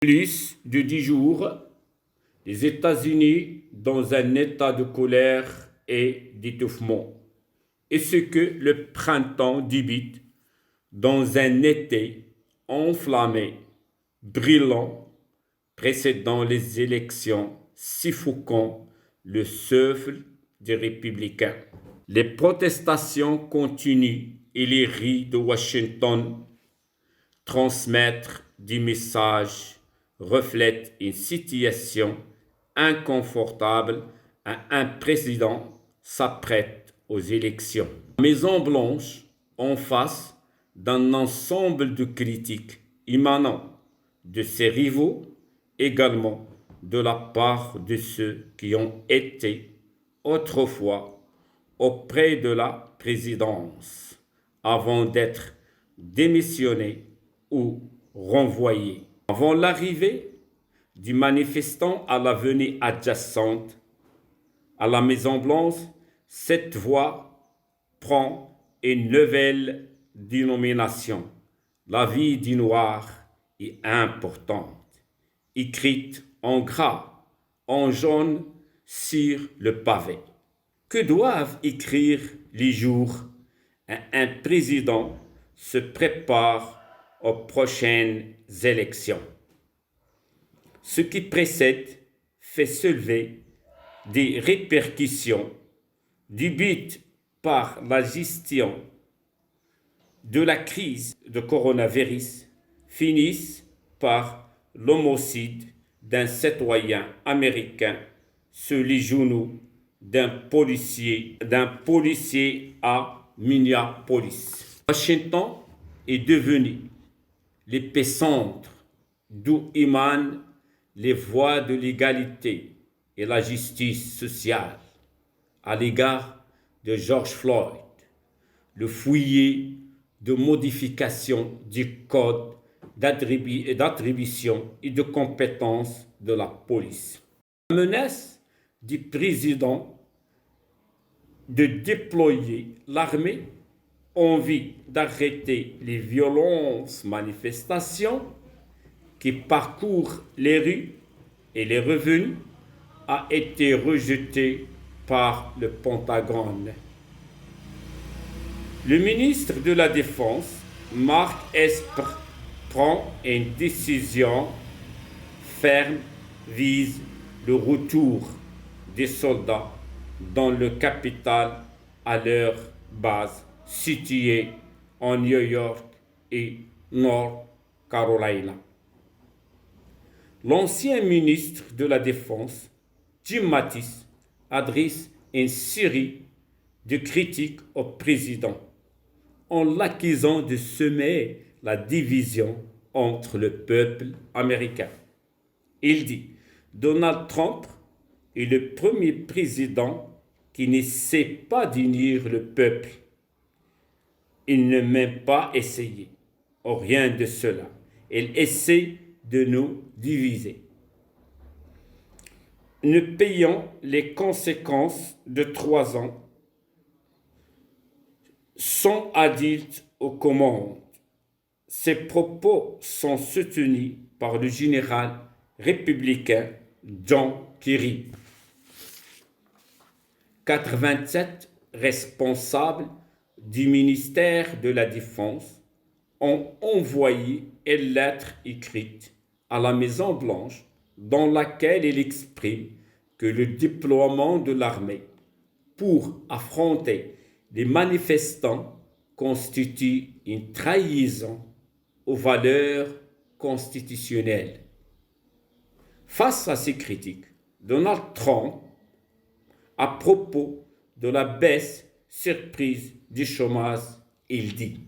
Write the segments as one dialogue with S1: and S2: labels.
S1: Plus de 10 jours, les États-Unis dans un état de colère et d'étouffement. Et ce que le printemps débute dans un été enflammé, brûlant, précédant les élections, suffoquant le souffle des républicains. Les protestations continuent et les rues de Washington transmettre des messages reflètent une situation inconfortable à un président s'apprête aux élections. La Maison-Blanche, en face d'un ensemble de critiques émanant de ses rivaux, également de la part de ceux qui ont été autrefois auprès de la présidence avant d'être démissionnés ou renvoyés. Avant l'arrivée du manifestant à l'avenue adjacente à la Maison-Blanche, cette voie prend une nouvelle dénomination. La vie du noir est importante, écrite en gras, en jaune sur le pavé. Que doivent écrire les jours un président se prépare aux prochaines élections? Ce qui précède fait soulever des répercussions débutent par la gestion de la crise de coronavirus, finissent par l'homicide d'un citoyen américain sur les genoux d'un policier à Minneapolis. Washington est devenu l'épicentre d'où émanent les voies de l'égalité et la justice sociale à l'égard de George Floyd, le fouillis de modification du code d'attribution et de compétences de la police. La menace du président de déployer l'armée en vue d'arrêter les violences manifestations qui parcourent les rues et les revenus a été rejetée par le Pentagone. Le ministre de la Défense, Mark Esper, prend une décision ferme vise le retour des soldats dans le capital à leur base située en New York et North Carolina. L'ancien ministre de la Défense, Jim Mattis, adresse une série de critiques au président en l'accusant de semer la division entre le peuple américain. Il dit: Donald Trump est le premier président qui ne sait pas d'unir le peuple. Il ne même pas essayé. Oh, rien de cela. Il essaie de nous diviser. Nous payons les conséquences de 3 ans sans adultes aux commandes. Ces propos sont soutenus par le général républicain John Kerry. 87 responsables du ministère de la Défense ont envoyé une lettre écrite à la Maison-Blanche dans laquelle il exprime que le déploiement de l'armée pour affronter les manifestants constitue une trahison aux valeurs constitutionnelles. Face à ces critiques, Donald Trump, à propos de la baisse surprise du chômage, il dit: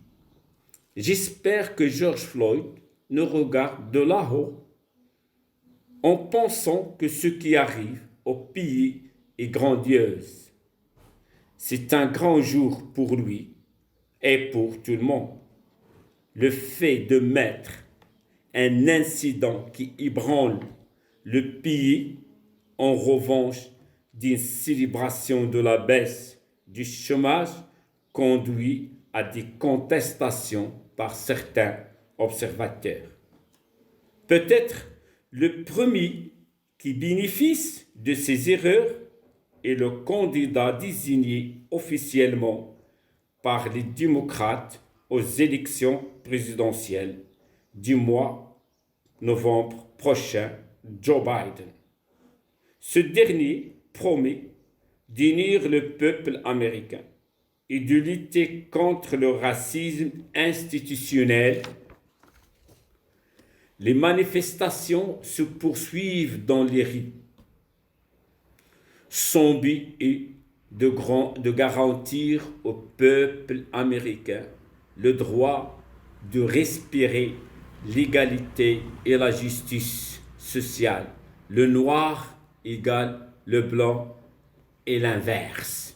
S1: J'espère que George Floyd nous regarde de là-haut en pensant que ce qui arrive au pays est grandiose. C'est un grand jour pour lui et pour tout le monde. Le fait de mettre un incident qui ébranle le pays en revanche d'une célébration de la baisse du chômage conduit à des contestations par certains observateurs. Peut-être Le premier qui bénéficie de ces erreurs est le candidat désigné officiellement par les démocrates aux élections présidentielles du mois de novembre prochain, Joe Biden. Ce dernier promet d'unir le peuple américain et de lutter contre le racisme institutionnel. Les manifestations se poursuivent dans les rues. Son but est de garantir au peuple américain le droit de respirer l'égalité et la justice sociale. Le noir égale le blanc et l'inverse.